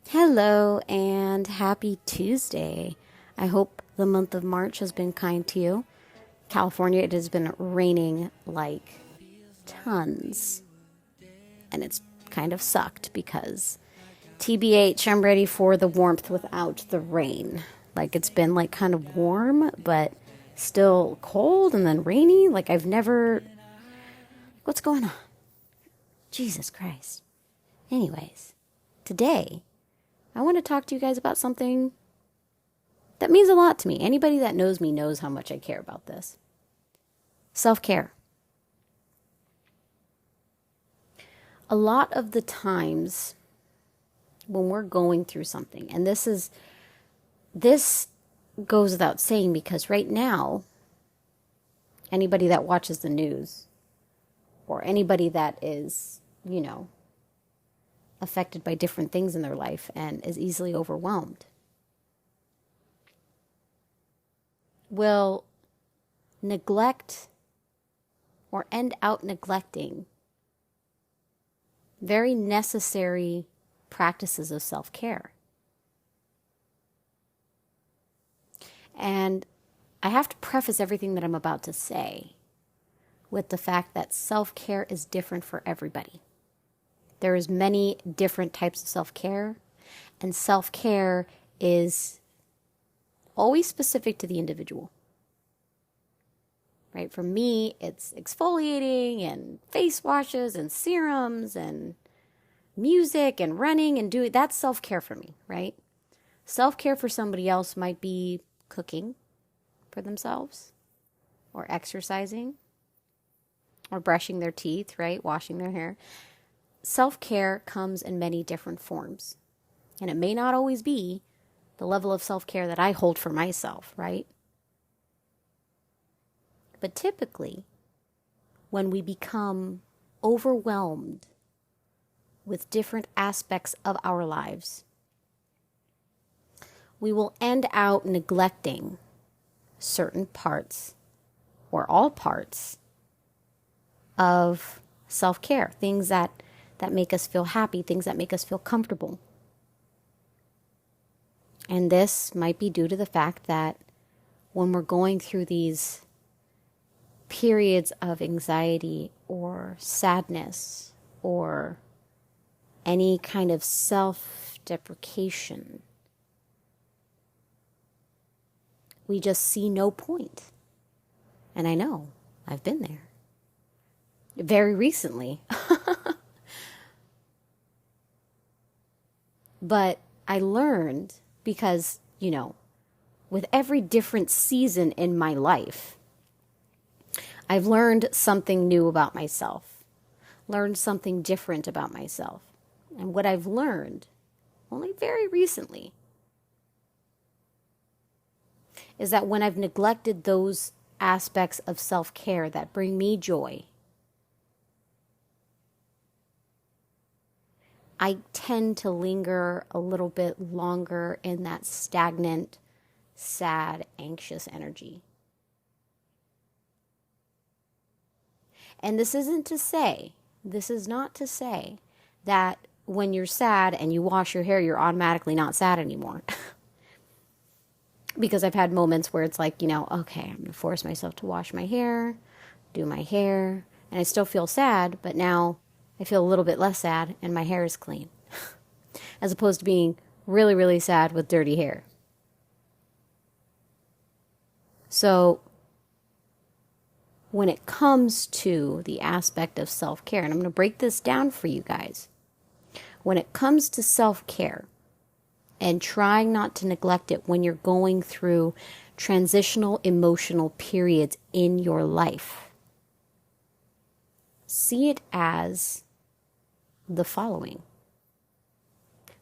Hello and happy Tuesday. I hope the month of March has been kind to you. California, it has been raining like tons. And it's kind of sucked because TBH, I'm ready for the warmth without the rain. Like it's been like kind of warm, but still cold and then rainy. Like I've never... What's going on? Jesus Christ. Anyways, today I want to talk to you guys about something that means a lot to me. Anybody that knows me knows how much I care about this. Self-care. A lot of the times when we're going through something, and this goes without saying because right now, anybody that watches the news or anybody that is, affected by different things in their life and is easily overwhelmed will neglect or end out neglecting very necessary practices of self-care. And I have to preface everything that I'm about to say with the fact that self-care is different for everybody. There is many different types of self-care, and self-care is always specific to the individual. Right? For me, it's exfoliating and face washes and serums and music and running and doing, that's self-care for me, right? Self-care for somebody else might be cooking for themselves or exercising or brushing their teeth, right? Washing their hair. Self-care comes in many different forms. And it may not always be the level of self-care that I hold for myself, right? But typically, when we become overwhelmed with different aspects of our lives, we will end out neglecting certain parts or all parts of self-care, things that make us feel happy, things that make us feel comfortable. And this might be due to the fact that when we're going through these periods of anxiety or sadness or any kind of self-deprecation, we just see no point. And I know, I've been there. Very recently. But I learned because, with every different season in my life, I've learned something new about myself, learned something different about myself. And what I've learned, only very recently, is that when I've neglected those aspects of self-care that bring me joy, I tend to linger a little bit longer in that stagnant, sad, anxious energy. And this is not to say that when you're sad and you wash your hair, you're automatically not sad anymore. Because I've had moments where it's like, okay, I'm going to force myself to wash my hair, do my hair, and I still feel sad, but now I feel a little bit less sad and my hair is clean. As opposed to being really, really sad with dirty hair. So when it comes to the aspect of self-care, and I'm going to break this down for you guys. When it comes to self-care and trying not to neglect it when you're going through transitional emotional periods in your life, see it as the following.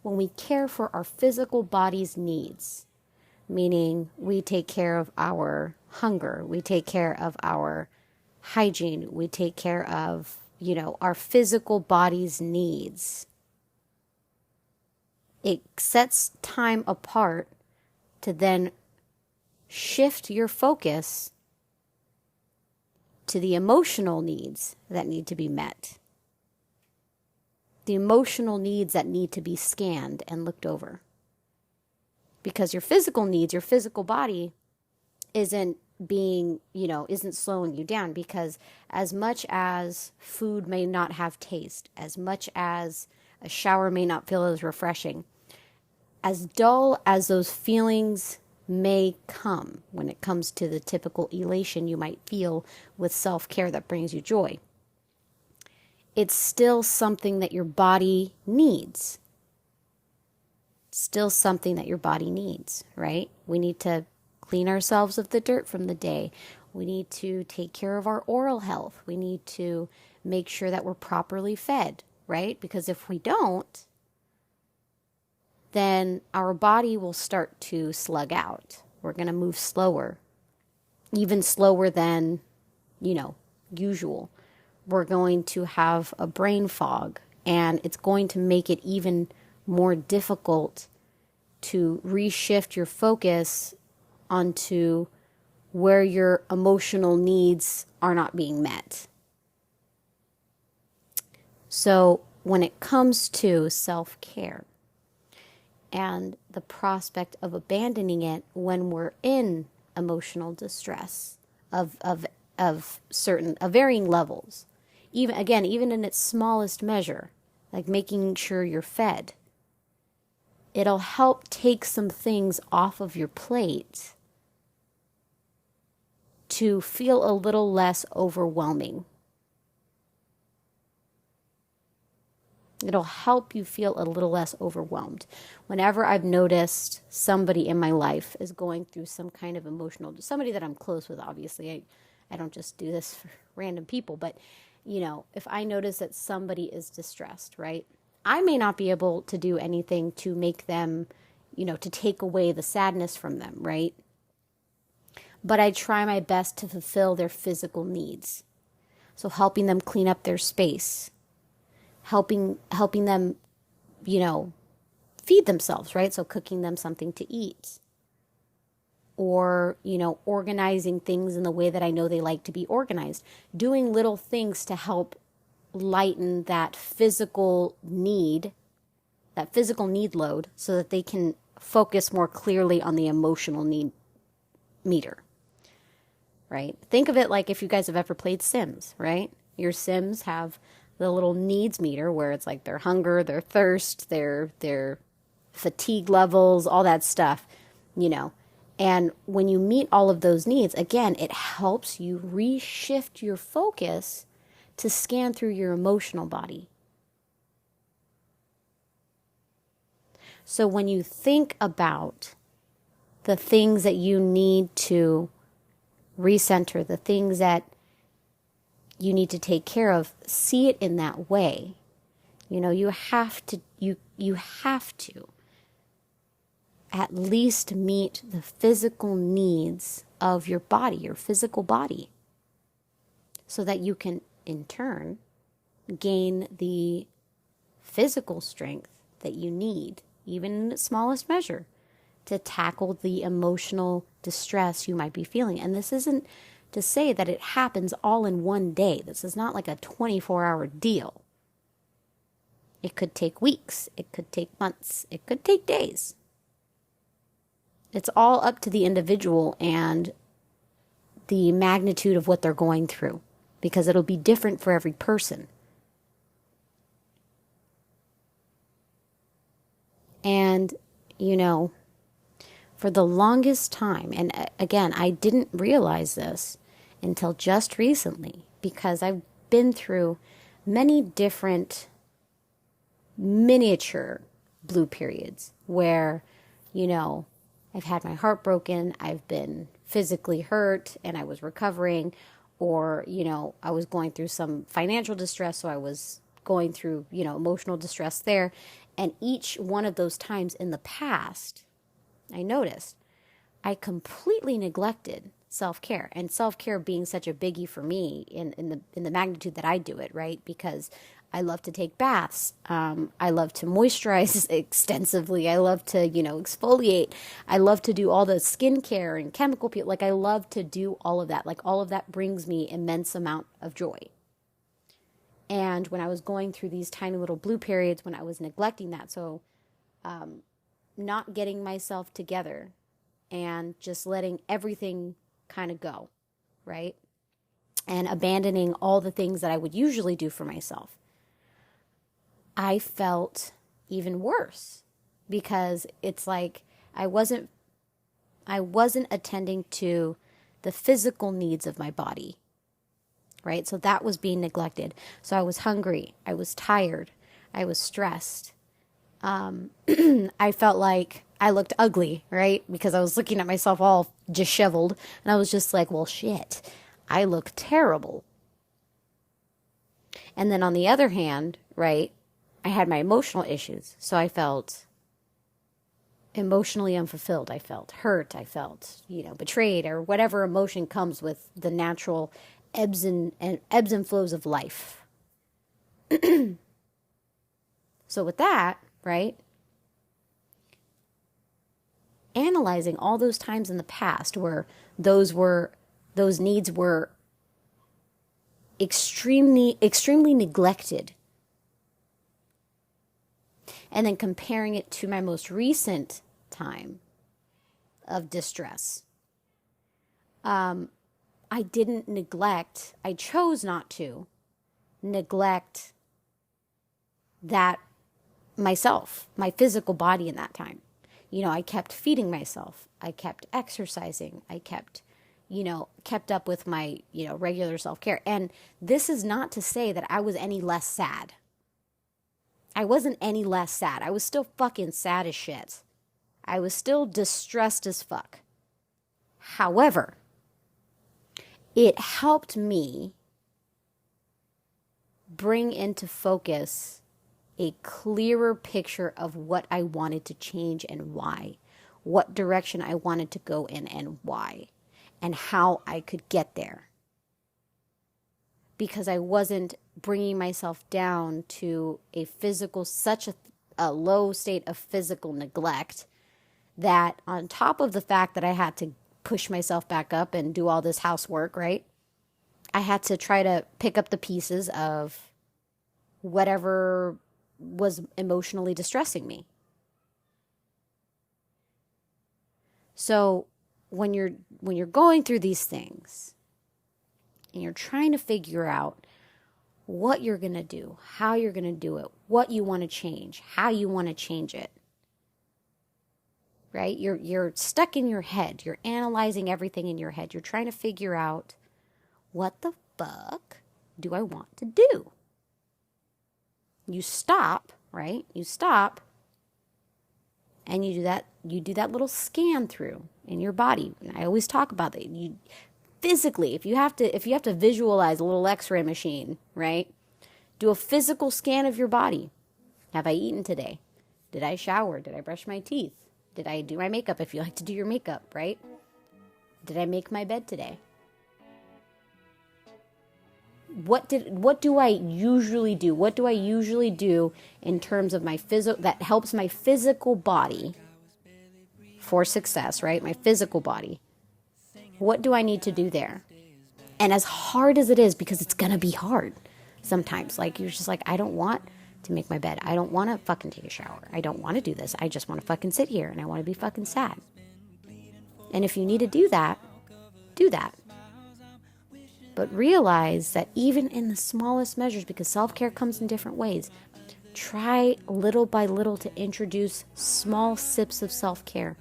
When we care for our physical body's needs, meaning we take care of our hunger, we take care of our hygiene, we take care of, our physical body's needs. It sets time apart to then shift your focus to the emotional needs that need to be met. the emotional needs that need to be scanned and looked over. Because your physical needs, your physical body isn't isn't slowing you down, because as much as food may not have taste, as much as a shower may not feel as refreshing, as dull as those feelings may come when it comes to the typical elation you might feel with self-care that brings you joy, it's still something that your body needs. Still something that your body needs, right? We need to clean ourselves of the dirt from the day. We need to take care of our oral health. We need to make sure that we're properly fed, right? Because if we don't, then our body will start to slug out. We're going to move slower, even slower than, usual. We're going to have a brain fog, and it's going to make it even more difficult to reshift your focus onto where your emotional needs are not being met. So when it comes to self-care and the prospect of abandoning it when we're in emotional distress of varying levels, even in its smallest measure, like making sure you're fed, it'll help take some things off of your plate to feel a little less overwhelming. It'll help you feel a little less overwhelmed. Whenever I've noticed somebody in my life is going through some kind of somebody that I'm close with, obviously, I don't just do this for random people, but, if I notice that somebody is distressed, right? I may not be able to do anything to make them, to take away the sadness from them, right? But I try my best to fulfill their physical needs. So helping them clean up their space, helping them, feed themselves, right? So cooking them something to eat, or, organizing things in the way that I know they like to be organized, doing little things to help lighten that physical need load so that they can focus more clearly on the emotional need meter, right? Think of it like if you guys have ever played Sims, right? Your Sims have the little needs meter where it's like their hunger, their thirst, their fatigue levels, all that stuff, And when you meet all of those needs, again, it helps you reshift your focus to scan through your emotional body. So when you think about the things that you need to recenter, the things that you need to take care of, see it in that way. You have to at least meet the physical needs of your body, your physical body, so that you can in turn gain the physical strength that you need, even in its smallest measure, to tackle the emotional distress you might be feeling. And this isn't to say that it happens all in one day. This is not like a 24-hour deal. It could take weeks, it could take months, it could take days. It's all up to the individual and the magnitude of what they're going through, because it'll be different for every person. And, for the longest time, and again, I didn't realize this until just recently, because I've been through many different miniature blue periods where, I've had my heart broken, I've been physically hurt, and I was recovering, or, I was going through some financial distress, so I was going through, emotional distress there. And each one of those times in the past, I noticed I completely neglected self-care, and self-care being such a biggie for me in the magnitude that I do it, right? Because I love to take baths. I love to moisturize extensively. I love to, exfoliate. I love to do all the skincare and chemical peel. Like, I love to do all of that. Like, all of that brings me immense amount of joy. And when I was going through these tiny little blue periods, when I was neglecting that, so not getting myself together and just letting everything kind of go, right? And abandoning all the things that I would usually do for myself, I felt even worse because it's like I wasn't attending to the physical needs of my body, right? So that was being neglected. So I was hungry. I was tired. I was stressed. I felt like I looked ugly, right? Because I was looking at myself all disheveled. And I was just like, well, shit, I look terrible. And then on the other hand, right, I had my emotional issues. So I felt emotionally unfulfilled. I felt hurt. I felt, betrayed, or whatever emotion comes with the natural ebbs and flows of life. So with that, right, analyzing all those times in the past where those needs were extremely neglected, and then comparing it to my most recent time of distress. I chose not to neglect that myself, my physical body in that time. I kept feeding myself. I kept exercising. I kept up with my, regular self-care. And this is not to say that I was any less sad. I wasn't any less sad. I was still fucking sad as shit. I was still distressed as fuck. However, it helped me bring into focus a clearer picture of what I wanted to change and why, what direction I wanted to go in and why, and how I could get there. Because I wasn't bringing myself down to such a low state of physical neglect that on top of the fact that I had to push myself back up and do all this housework, right? I had to try to pick up the pieces of whatever was emotionally distressing me. So when you're going through these things and you're trying to figure out what you're going to do, how you're going to do it, what you want to change, how you want to change it, right? You're stuck in your head. You're analyzing everything in your head. You're trying to figure out, what the fuck do I want to do? You stop, right? You stop and you do that little scan through in your body. And I always talk about that. You physically, if you have to visualize a little x-ray machine, right? Do a physical scan of your body. Have I eaten today? Did I shower? Did I brush my teeth? Did I do my makeup if you like to do your makeup, right? Did I make my bed today? What do I usually do? What do I usually do in terms of my that helps my physical body for success, right? My physical body. What do I need to do there? And as hard as it is, because it's going to be hard sometimes, like you're just like, I don't want to make my bed. I don't want to fucking take a shower. I don't want to do this. I just want to fucking sit here and I want to be fucking sad. And if you need to do that, do that. But realize that even in the smallest measures, because self-care comes in different ways, try little by little to introduce small sips of self-care.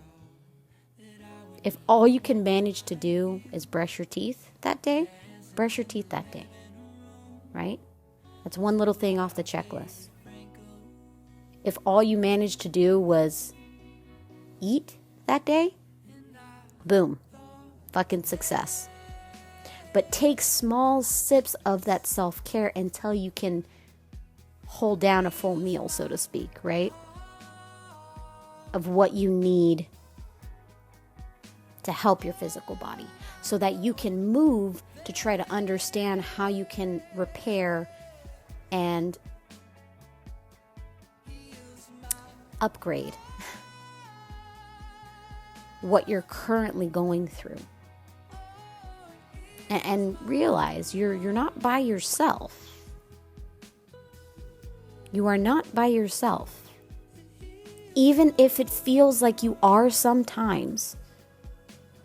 If all you can manage to do is brush your teeth that day, brush your teeth that day, right? That's one little thing off the checklist. If all you managed to do was eat that day, boom, fucking success. But take small sips of that self-care until you can hold down a full meal, so to speak, right? Of what you need to help your physical body so that you can move to try to understand how you can repair and upgrade what you're currently going through. And realize you're not by yourself. You are not by yourself. Even if it feels like you are sometimes,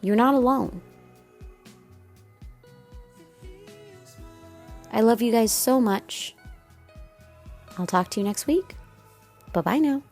you're not alone. I love you guys so much. I'll talk to you next week. Bye-bye now.